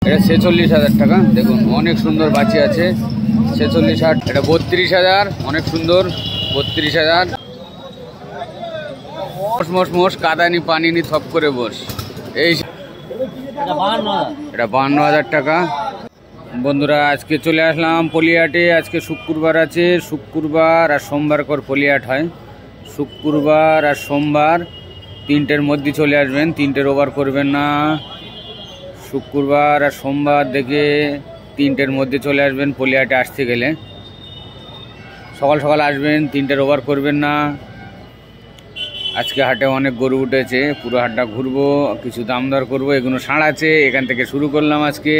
এটা 46,000 টাকা। দেখুন অনেক সুন্দর বাচ্চা আছে। 46,000। এটা 32,000, অনেক সুন্দর। 32,000। মোষ কাদানি পানিনি থপ করে বস। এই এটা 52,000 টাকা। বন্ধুরা আজকে চলে আসলাম পলিহাটে। আজকে শুক্রবার আছে, শুক্রবার আর সোমবার করে পলিহাট হয়। শুক্রবার আর সোমবার 3টের মধ্যে চলে আসবেন, 3টের ওভার করবেন না। শুক্রবার আর সোমবার দেখে 3টের মধ্যে চলে আসবেন পলিহাটে আসতে গেলে। সকাল সকাল আসবেন, 3টের ওভার করবেন না। আজকে হাটে অনেক গরু উঠেছে, পুরো হাটটা ঘুরবো, কিছু দাম দর করবো। এগুলো ষাঁড় আছে, এখান থেকে শুরু করলাম। আজকে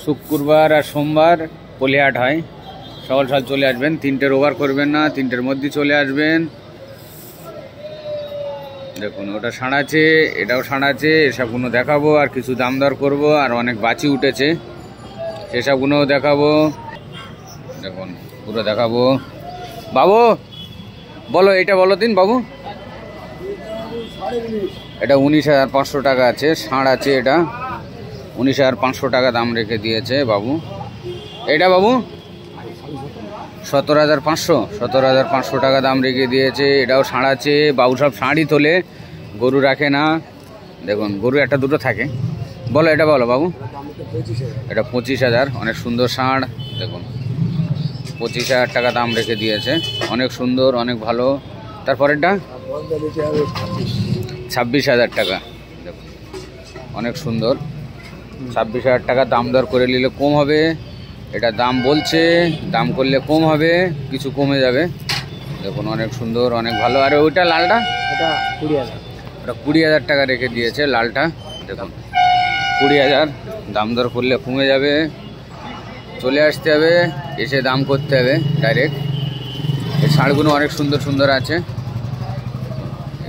শুক্রবার আর সোমবার পলিহাট হয়। সকাল সকাল চলে আসবেন, 3টের ওভার করবেন না, 3টের মধ্যে চলে আসবেন। দেখুন ওটা ষাঁড় আছে, এটাও ষাঁড় আছে। এসবগুলো দেখাবো আর কিছু দাম দর করবো। আর অনেক বাছি উঠেছে, সেসবগুলোও দেখাবো। দেখুন পুরো দেখাবো। বাবু বলো, এটা বলো দিন বাবু। এটা 19,500 টাকা আছে, ষাঁড় আছে। এটা 19,500 টাকা দাম রেখে দিয়েছে বাবু। এটা বাবু 17,500, 17,500 টাকা দাম রেখে দিয়েছে। এটাও ষাঁড় আছে। বাবু সব ষাঁড়ই তোলে, গরু রাখে না। দেখুন গরু একটা দুটো থাকে। বলো এটা বলো বাবু। এটা 25,000, অনেক সুন্দর ষাঁড়। দেখুন 25,000 টাকা দাম রেখে দিয়েছে, অনেক সুন্দর, অনেক ভালো। তারপরেরটা 26,000 টাকা। দেখুন অনেক সুন্দর, 26,000 টাকা। দাম দর করে নিলে কম হবে। এটা দাম বলছে, দাম করলে কম হবে, কিছু কমে যাবে। দেখুন অনেক সুন্দর, অনেক ভালো। আর ওইটা লালটা এটা 20,000। ওটা 20,000 টাকা রেখে দিয়েছে লালটা। দেখুন 20,000। দাম দর করলে কমে যাবে, চলে আসতে হবে, এসে দাম করতে হবে ডাইরেক্ট। এই ষাঁড়গুলো অনেক সুন্দর সুন্দর আছে।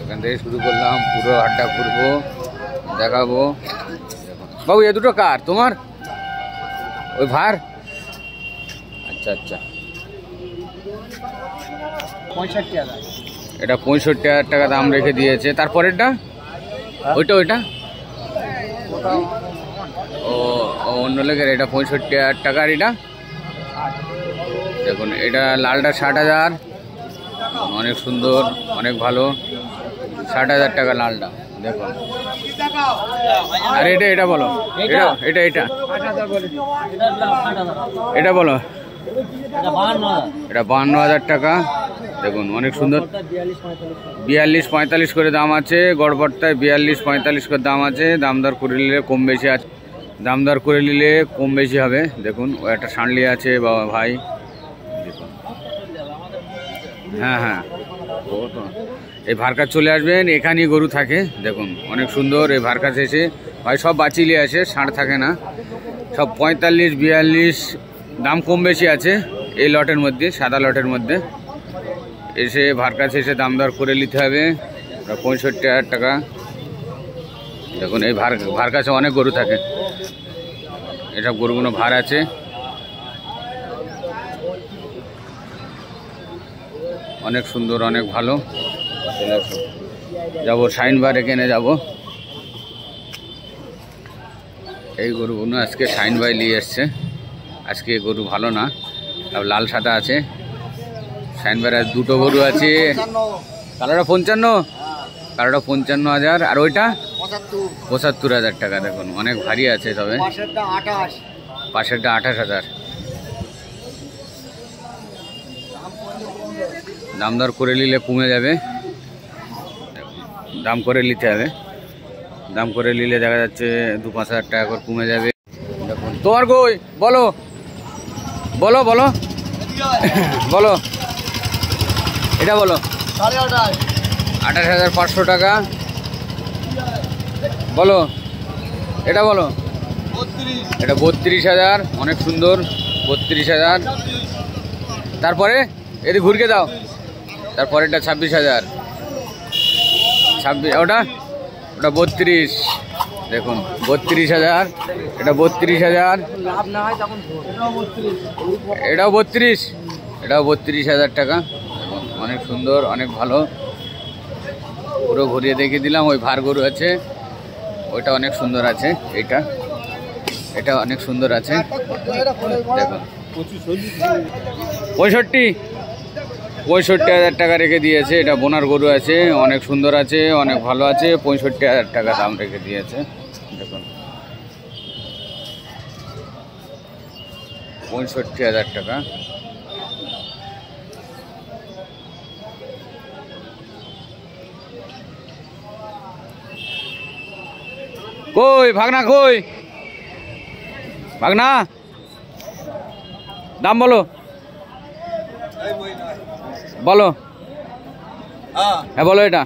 এখান থেকে শুরু করলাম, পুরো হাটটা ঘুরবো, দেখাবো। বাবু এ দুটো কার? তোমার? ওই ভার? আচ্ছা আচ্ছা। 65,000। এটা 65,000 টাকা দাম রেখে দিয়েছে। তারপরেরটা ওইটা ওইটা ও অন্য লেগের। এটা 65,000 টাকা। আর এটা দেখুন, এটা লালটা 60,000, অনেক সুন্দর, অনেক ভালো। 60,000 টাকা লালটা। দেখুন আর এটা এটা বলো, এটা এটা এটা এটা বলো। এটা 52,000 টাকা। দেখুন অনেক সুন্দর। 42-45 করে দাম আছে। গড়বড়টায় 42-45 করে দাম আছে। দাম দর করে নিলে কম বেশি আছে, দাম দর করে নিলে কম বেশি হবে। দেখুন ও একটা ষাঁড়লি আছে বাবা ভাই। দেখুন হ্যাঁ হ্যাঁ, ও তো এই ভারকাজ চলে আসবেন, এখানেই গরু থাকে। দেখুন অনেক সুন্দর। এই ভারকাজ এসে ভাই সব বাঁচিয়ে আসে, ষাঁড় থাকে না। সব 45-42 দাম কম বেশি আছে এই লটের মধ্যে, সাদা লটের মধ্যে। এসে ভারকাজ এসে দাম দর করে নিতে হবে। 65,000 টাকা। দেখুন এই ভারকাছে অনেক গরু থাকে, এসব গরুগুলো ভার আছে। অনেক সুন্দর, অনেক ভালো। যাবো শাইনবার এখানে যাব। এই গরুগুলো আজকে শাইনবাই নিয়ে এসছে। আজকে গরু ভালো না, সব লাল সাদা আছে। শাইনবার আর দুটো গরু আছে। কালোটা 55, কালোটা 55,000। আর ওইটা 75,000 টাকা। দেখুন অনেক ভারী আছে। তবে পাশেরটা 28,000। দাম দর করে নিলে কমে যাবে, দাম করে নিতে হবে। দাম করে নিলে দেখা যাচ্ছে 2-5 হাজার টাকা করে কমে যাবে। দেখুন তোমার কই বলো, বলো বলো বলো। এটা বলো 28,500 টাকা। বলো এটা বলো। এটা 32,000, অনেক সুন্দর। 32,000। তারপরে এদিকে ঘুরকে দাও। তারপরে এটা 26,000। 26 ওটা 32। দেখুন 32,000। এটা 32,000। এটাও 32। এটাও 32,000 টাকা। অনেক সুন্দর, অনেক ভালো। পুরো ঘুরিয়ে দেখিয়ে দিলাম। ওই ভার গরু আছে, ওইটা অনেক সুন্দর আছে। এটা এটা অনেক সুন্দর আছে দেখুন 65,000 টাকা রেখে দিয়েছে। এটা বোনার গরু আছে, অনেক সুন্দর আছে, অনেক ভালো আছে। 65,000 টাকা দাম রেখে দিয়েছে দেখুন 65,000 টাকা। কই ভাগনা, কই ভাগনা, দাম বলো বলো। হ্যাঁ বলো। এটা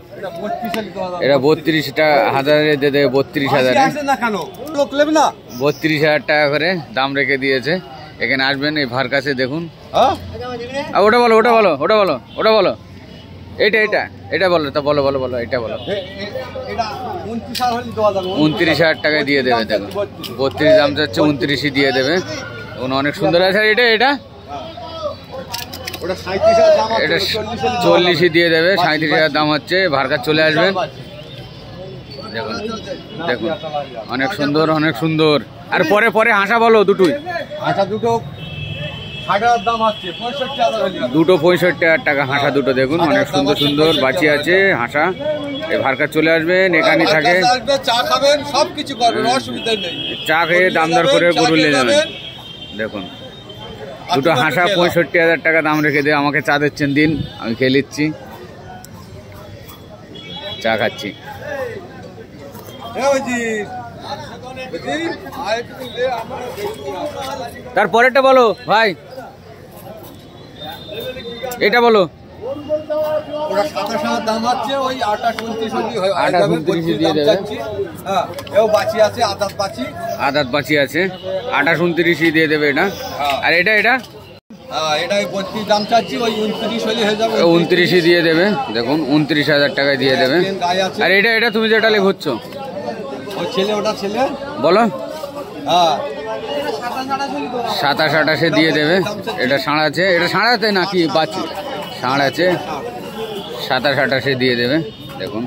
32,000 দিয়ে দেবে। 32,000 32,000 টাকা করে দাম রেখে দিয়েছে। এখানে আসবেন এই ভার কাছে দেখুন। ওটা বলো, ওটা বলো, ওটা বলো, ওটা বলো। এটা এটা এটা বলো, তা বলো বলো বলো, এটা বলো। 29,000 টাকায় দিয়ে দেবে দেখুন। 32 দাম যাচ্ছে, 29ই দিয়ে দেবে। অনেক সুন্দর আছে। আর এটা এটা এটা 40ই দিয়ে দেবে। 37,000 দাম হচ্ছে। ভারকার চলে আসবেন দেখুন দেখুন অনেক সুন্দর, অনেক সুন্দর। আর পরে পরে হাঁসা বলো, দুটোই আচ্ছা দুটো 60,000 দাম আছে, 65,000 দুটো 65,000 টাকা হাঁসা দুটো দেখুন। অনেক সুন্দর সুন্দর বাঁচি আছে হাঁসা। এই ভারকার চলে আসবেন, এখানে থাকে, চা খাবেন, সবকিছু করবেন, অসুবিধা নেই। চা খেয়ে দামদার করে গরু নিয়ে যাবেন দেখুন। দুটো হাঁসা 65,000 টাকা দাম রেখে দিয়ে আমাকে চা দিচ্ছেন, দিন আমি খেয়ে নিচ্ছি, চা খাচ্ছি। তারপরেরটা বলো ভাই, এটা বলো। 27,000 দাম আছে, ওই 28-29 দিয়ে দেবে। হ্যাঁ, এও বাঁচি আছে, আদাত বাঁচি, আদাত বাঁচি আছে, 28-29ই দিয়ে দেবে এটা। আর এটা এটা এটা 32 দাম চাচ্ছি, ওই 29 হলে হয়ে যাবে। 29ই দিয়ে দেবে দেখুন। 29,000 টাকায় দিয়ে দেবে। আর এটা এটা তুমি যেটা লেখছ, ওই ছেলে, ওটা ছেলে বলো। হ্যাঁ, 27-28 দিয়ে দেবে। এটা ষাঁড় আছে, এটা ষাঁড় আছে নাকি বাচ্চা? ষাঁড় আছে, 27-28 দিয়ে দেবে দেখুন।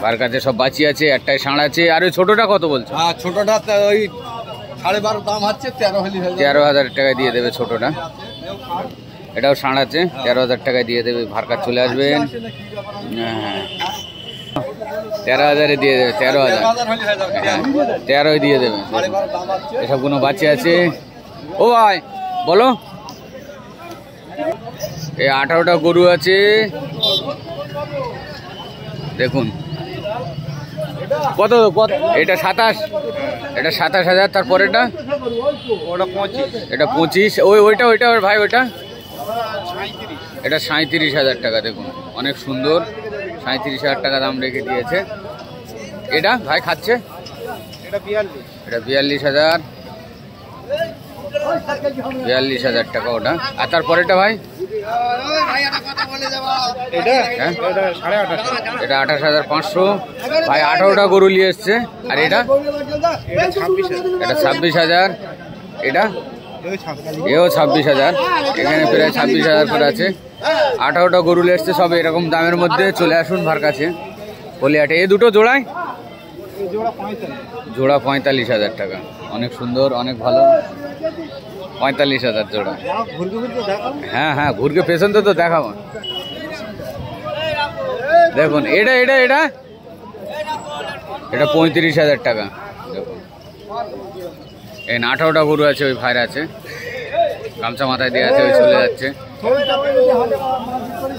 কার কাছে সব বাঁচি আছে, একটাই ষাঁড় আছে। আর ওই ছোটটা কত বলছো? হ্যাঁ, ছোটটা ওই 12.5 দাম হচ্ছে, 13 হলে হয়ে যাবে। 13,000 টাকায় দিয়ে দেবে ছোটটা। এটাও ষাঁড় আছে, 13,000 টাকায় দিয়ে দেবে। ভারকার চলে আসবেন। হ্যাঁ, 13,000 দিয়ে দেবে। 13,000, হ্যাঁ 13 দিয়ে দেবে। এসব কোনো বাচ্চা আছে। ও ভাই বলো। এই 18টা গরু আছে দেখুন। কত কত? এটা 27, এটা 27,000। তারপর এটা ওটা 25, এটা 25। ওইটা ওইটা ভাই, ওইটা এটা 37,000 টাকা দেখুন। অনেক সুন্দর, 37,000 টাকা দাম রেখে দিয়েছে। এটা ভাই খাচ্ছে, এটা 42, এটা 42,000, 42,000 টাকা ওটা। আর তারপর এটা ভাই, এটা হ্যাঁ এটা 28,000, এটা 28,500 ভাই। 18টা গরু নিয়ে এসছে। আর এটা এটা 26,000, এটা 26,000, এটা এও 26,000। এখানে প্রায় 26,000 করে আছে। 18টা গরু নিয়ে এসছে, সব এরকম দামের মধ্যে। চলে আসুন ভার কাছে, বলিহাটে। এই দুটো জোড়ায় জোড়া 45,000 টাকা। অনেক সুন্দর, অনেক ভালো। 45,000 জোড়া। হ্যাঁ হ্যাঁ, ঘুরকে পেছন তো দেখাবো দেখুন। এটা এটা এটা এটা 35,000 টাকা দেখুন। এই 18টা গরু আছে, ওই ভাইরা আছে, গামছা মাথায় দিয়ে আছে, ওই চলে যাচ্ছে।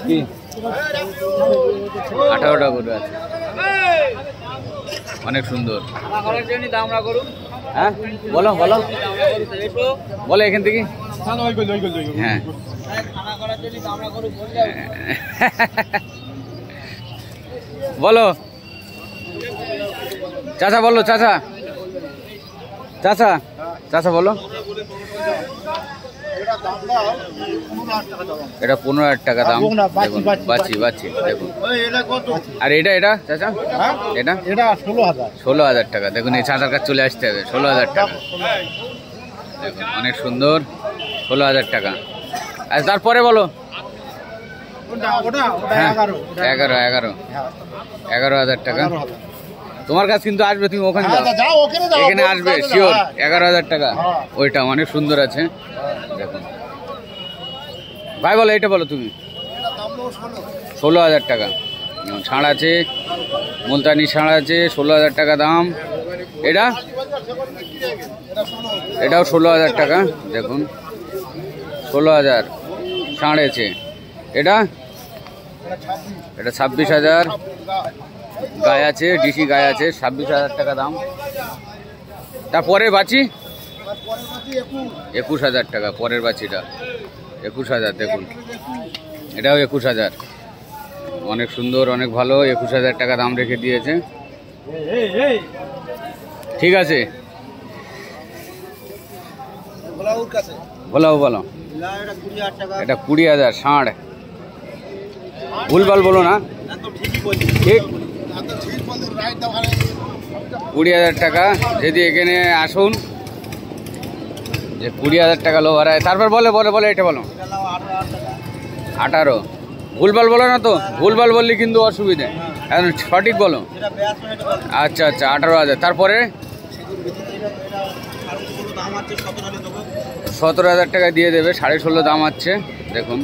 কি 18টা গরু আছে, অনেক সুন্দর। হ্যাঁ বলো বলো বলো এখান থেকে। হ্যাঁ বলো চাচা, বলো চাচা, চাচা চাচা বলো। এটা 15,000 টাকা দাম দেখুন। বাচ্চি বাচ্চি দেখুন। আর এটা এটা চাচা, এটা 16,000 টাকা দেখুন। এই চাচার কাছে চলে আসতে হবে। 16,000 টাকা দেখুন, অনেক সুন্দর। 16,000 টাকা। আর তারপরে বলো। হ্যাঁ 11,000 টাকা। তোমার কাছে কিন্তু আসবে, তুমি ওখানে হ্যাঁ, যাও, যাও ওখানে যাও, এখানে বলতে আসবে হবে না, শিওর। হ্যাঁ। 11,000 টাকা হ্যাঁ। ওইটা অনেক সুন্দর আছে দেখুন। ভাই বলো, এটা বলো তুমি। 16,000 টাকা ছাড় আছে, মুলতানি ছাড় আছে, 16,000 টাকা দাম। এটা এটাও 16,000 টাকা দেখুন, 16,000 ছাড় আছে। এটা 26,000 গায়ে আছে, ডিসি গায়ে আছে, 26,000 টাকা দাম। তারপরে বাঁচি 21,000 টাকা, পরের বাঁচিটা 21,000 দেখুন, এটাও 21,000 অনেক সুন্দর, অনেক ভালো, 21,000 টাকা দাম রেখে দিয়েছে। ঠিক আছে, বলো বলো। এটা 20,000 ষাঁড়, ভুলভাল বলো না, ঠিক 20,000 টাকা। যদি এখানে আসুন যে 20,000 টাকা লো ভাড়ায়, তারপর বলে বলে বলে এটা বলো 18। ভুলভাল বলো না তো, ভুলভাল বললে কিন্তু অসুবিধা, এখন সঠিক বলো। আচ্ছা আচ্ছা 18,000। তারপরে 17,000 টাকা দিয়ে দেবে, 16.5 দাম আছে দেখুন।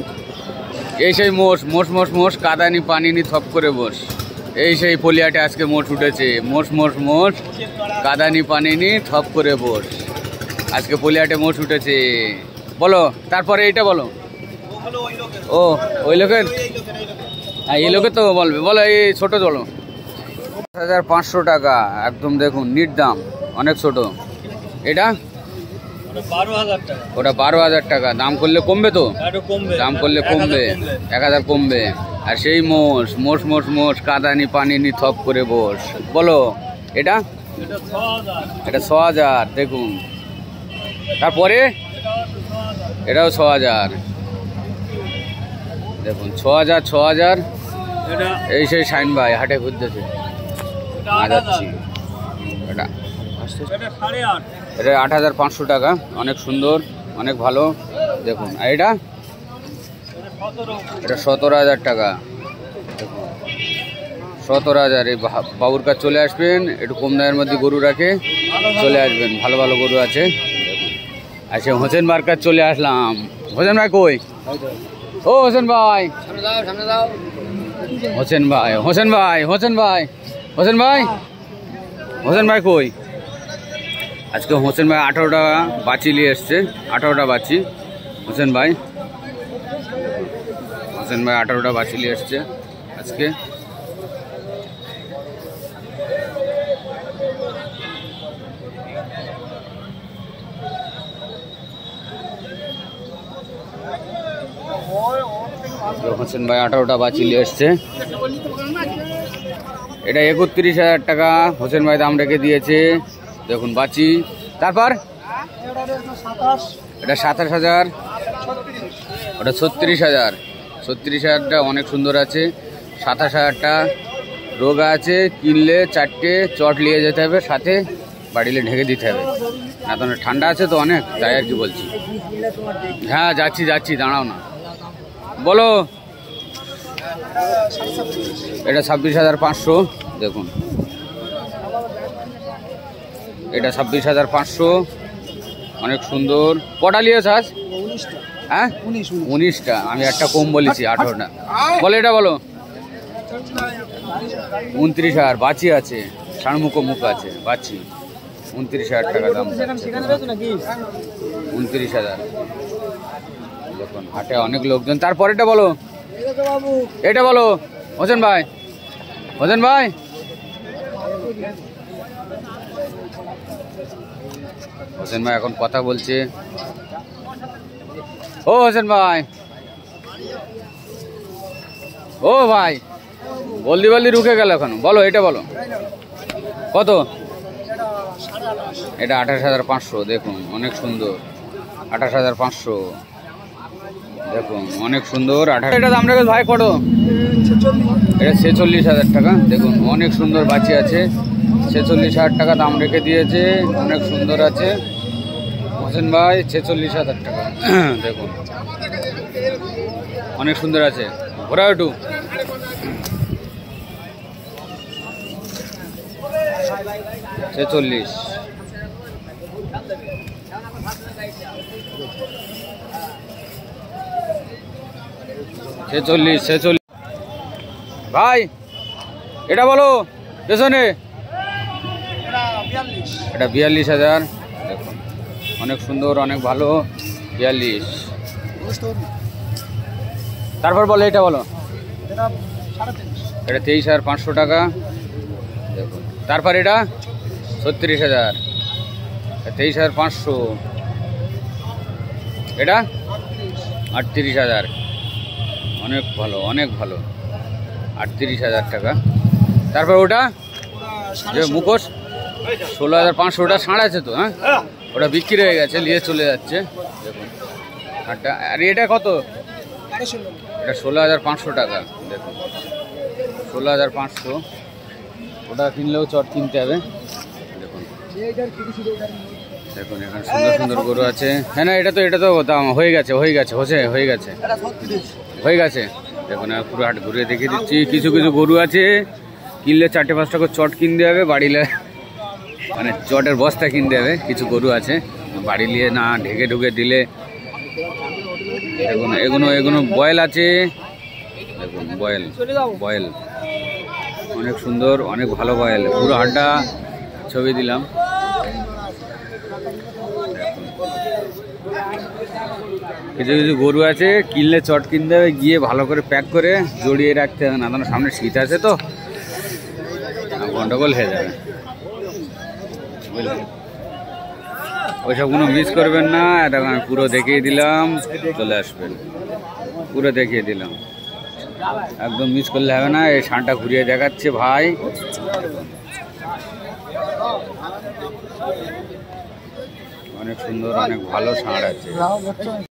এই সেই মোষ মোষ মোষ মোষ, কাদানি পানিনি থপ করে বস। এই সেই পলিয়াটে আজকে মোষ উঠেছে, মোষ মোষ মোষ, কাদানি পানিনি থপ করে বস। আজকে পলিয়াটে মোষ উঠেছে, বলো। তারপরে এইটা বলো। ও ওই লোকের, হ্যাঁ এই লোকের তো বলবে, বলো এই ছোট বলো। 5,500 টাকা একদম দেখুন, নিট দাম, অনেক ছোট। এটা ওটা 12,000 টাকা, দাম করলে কমবে তো, দাম করলে কমবে, 1,000 কমবে। আর সেই মোষ মোষ মোষ মোষ, কাদানি পানিনি থপ করে বস, বলো। এটা 6,000 দেখুন। তারপরে এটাও 6,000 দেখুন, 6,000। এই সেই শাইন ভাই হাটে ঘুরতেছে, যাচ্ছি। এটা 8,500 টাকা, অনেক সুন্দর, অনেক ভালো দেখুন। আর এটা 17,000 টাকা দেখুন, 17,000। এই বাবুর কাছে চলে আসবেন, একটু কম দামের মধ্যে গরু রাখে, চলে আসবেন, ভালো ভালো গরু আছে দেখুন। আচ্ছা হোসেন ভাইয়ের কাছে চলে আসলাম। হোসেন ভাই কই? ও হোসেন ভাই, হোসেন ভাই, হোসেন ভাই, হোসেন ভাই, হোসেন ভাই, হোসেন ভাই কই? আজকে হোসেন ভাই 18টা বাচ্চি নিয়ে এসছে, 18টা বাচ্চি। হোসেন ভাই 18টা বাচ্চি নিয়ে এসছে আজকে। হোসেন ভাই 18টা বাচ্চি নিয়ে এসছে। এটা 31,000 টাকা হোসেন ভাই দাম রেখে দিয়েছে দেখুন বাচ্চি। তারপর এটা 27,000, ওটা 36,000। 36,000টা অনেক সুন্দর আছে। 27,000টা রোগা আছে, কিনলে 4টে চট নিয়ে যেতে হবে, সাথে বাড়িলে ঢেকে দিতে হবে, না তো ঠান্ডা আছে তো অনেক, তাই আর কি বলছি। হ্যাঁ যাচ্ছি যাচ্ছি, দাঁড়াও না, বলো। এটা 26,500 দেখুন, এটা 26,500 অনেক সুন্দর। কটা নিয়েছ আজ? হ্যাঁ 19টা, আমি একটা কম বলেছি 18টা। বলো এটা বলো। 29,000 বাচ্চি আছে, ষাঁড়মুখো মুখ আছে বাচ্চি, 29,000 টাকা দাম। 29,000 দেখুন, হাটে অনেক লোকজন। তারপর এটা বলো, এটা বলো হোসেন ভাই, হোসেন ভাই, হোসেন ভাই এখন কথা বলছে। ও হোসেন ভাই, ও ভাই, বলদি বলদি রুকে গেল এখন, বলো এটা বলো কত? এটা 28,500 দেখুন, অনেক সুন্দর, 28,500 দেখুন, অনেক সুন্দর। এটা দাম রেখে ভাই কত? এটা 46,000 টাকা দেখুন, অনেক সুন্দর বাচ্চি আছে, 46,000 টাকা দাম রেখে দিয়েছে, অনেক সুন্দর আছে হোসেন ভাই। 46,000 টাকা দেখুন, অনেক সুন্দর আছে। ঘোরা একটু 46, 46। ভাই এটা বলো পেছনে, এটা 42,000। দেখুন অনেক সুন্দর, অনেক ভালো, 42। তারপর বলো এটা বলো, এটা 23,500 টাকা। দেখুন তারপর এটা 36,000, 23,500। এটা 38,000, অনেক ভালো, অনেক ভালো, 38,000 টাকা। তারপর ওটা যে মুখোশ 16,500, ওটা ষাঁড় আছে তো? হ্যাঁ, ওটা বিক্রি হয়ে গেছে, নিয়ে চলে যাচ্ছে। দেখুন আর এটা কত? এটা 16,500 টাকা। দেখুন 16,500, ওটা কিনলেও চট কিনতে হবে। দেখুন দেখুন এখানে সুন্দর সুন্দর গরু আছে। হ্যাঁ না, এটা তো দাম হয়ে গেছে, হয়ে গেছে। দেখুন পুরো হাট ঘুরে দেখিয়ে দিচ্ছি। কিছু কিছু গরু আছে কিনলে 4-5 টাকা চট কিনতে হবে, বাড়িলে মানে চটের বস্তা কিনতে হবে। কিছু গরু আছে বাড়ি নিয়ে না ঢেকে ঢুকে দিলে। দেখুন এগুলো বয়েল আছে। দেখুন বয়েল অনেক সুন্দর, অনেক ভালো বয়েল। পুরো হাটটা ছবি দিলাম। কিছু কিছু গরু আছে কিনলে চট কিনতে হবে, গিয়ে ভালো করে প্যাক করে জড়িয়ে রাখতে হবে, না তো সামনে শীত আছে তো গন্ডগোল হয়ে যাবে, বুঝলেন? ওইসবগুলো মিস করবেন না। দেখুন আমি পুরো দেখিয়ে দিলাম, চলে আসবেন। পুরো দেখিয়ে দিলাম, একদম মিস করলে হবে না। এই ষাঁড়টা ঘুরিয়ে দেখাচ্ছে ভাই। অনেক সুন্দর, অনেক ভালো ষাঁড় আছে।